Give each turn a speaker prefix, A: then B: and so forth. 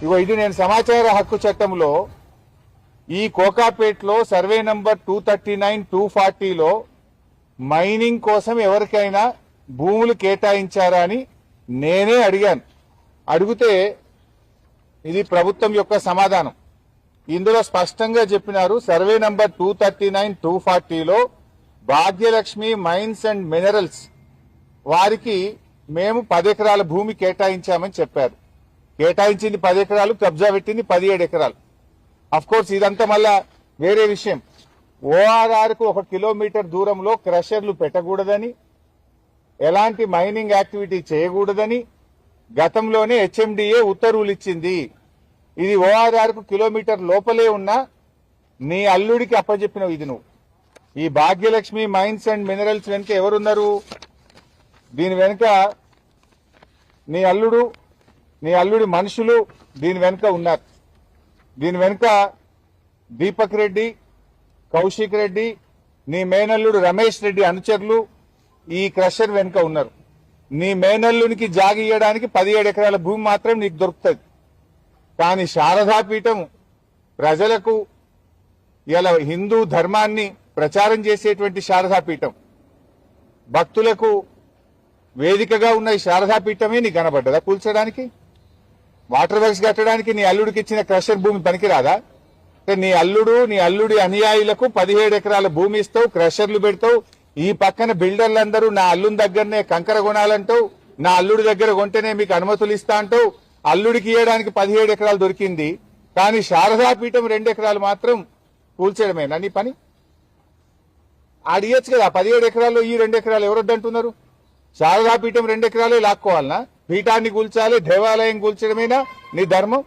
A: ఇగో ఇది నేను సమాచార హక్కు చట్టంలో ఈ కోకాపేట్లో సర్వే నంబర్ 239, 240లో మైనింగ్ కోసం ఎవరికైనా భూములు కేటాయించారా అని నేనే అడిగాను. అడిగితే ఇది ప్రభుత్వం యొక్క సమాధానం. ఇందులో స్పష్టంగా చెప్పినారు, సర్వే నంబర్ 239, 240లో భాగ్యలక్ష్మి మైన్స్ అండ్ మినరల్స్ వారికి మేము 10 ఎకరాల భూమి కేటాయించామని చెప్పారు. కేటాయించింది 10 ఎకరాలు, కబ్జా పెట్టింది 17 ఎకరాలు. అఫ్ కోర్స్ ఇదంతా మళ్ళా వేరే విషయం. ORR కు 1 కిలోమీటర్ దూరంలో క్రషర్లు పెట్టకూడదని, ఎలాంటి మైనింగ్ యాక్టివిటీ చేయకూడదని గతంలోనే HMDA ఉత్తర్వులు ఇచ్చింది. ఇది ORR కు కిలోమీటర్ లోపలే ఉన్న నీ అల్లుడికి అప్పచెప్పినవు. ఇది నువ్వు ఈ భాగ్యలక్ష్మి మైన్స్ అండ్ మినరల్స్ వెనుక ఎవరున్నారు? దీని వెనుక నీ అల్లుడి మనుషులు దీని వెనుక ఉన్నారు. దీని వెనుక దీపక్ రెడ్డి, కౌశిక్ రెడ్డి, నీ మేనల్లుడు రమేష్ రెడ్డి అనుచరులు ఈ క్రషర్ వెనుక ఉన్నారు. నీ మేనల్లునికి జాగి ఇయ్యడానికి 17 ఎకరాల భూమి మాత్రం నీకు దొరుకుతుంది. కానీ శారదాపీఠం ప్రజలకు ఇలా హిందూ ధర్మాన్ని ప్రచారం చేసేటువంటి శారదాపీఠం, భక్తులకు వేదికగా ఉన్న ఈ శారదాపీఠమే నీకు కనబడ్డదా కూల్చడానికి? వాటర్ వర్క్స్ కట్టడానికి నీ అల్లుడికి ఇచ్చిన క్రషర్ భూమి పనికిరాదా? నీ అల్లుడి అనుయాయులకు 17 ఎకరాల భూమి ఇస్తావు, క్రషర్లు పెడతావు. ఈ పక్కన బిల్డర్లందరూ నా అల్లుని దగ్గరనే కంకర కొనాలంటావు, నా అల్లుడి దగ్గర కొంటేనే మీకు అనుమతులు ఇస్తా అంటావు. అల్లుడికి ఇవ్వడానికి 17 ఎకరాలు దొరికింది, కానీ శారదాపీఠం 2 ఎకరాలు మాత్రం కూల్చేయడమేనా నీ పని? ఆడియచ్చు కదా 17 ఎకరాల్లో ఈ 2 ఎకరాలు ఎవరొద్దంటున్నారు? శారదాపీఠం 2 ఎకరాలే లాక్కోవాలనా? పీఠాన్ని కూల్చాలి, దేవాలయం కూల్చడమేనా నీ ధర్మం?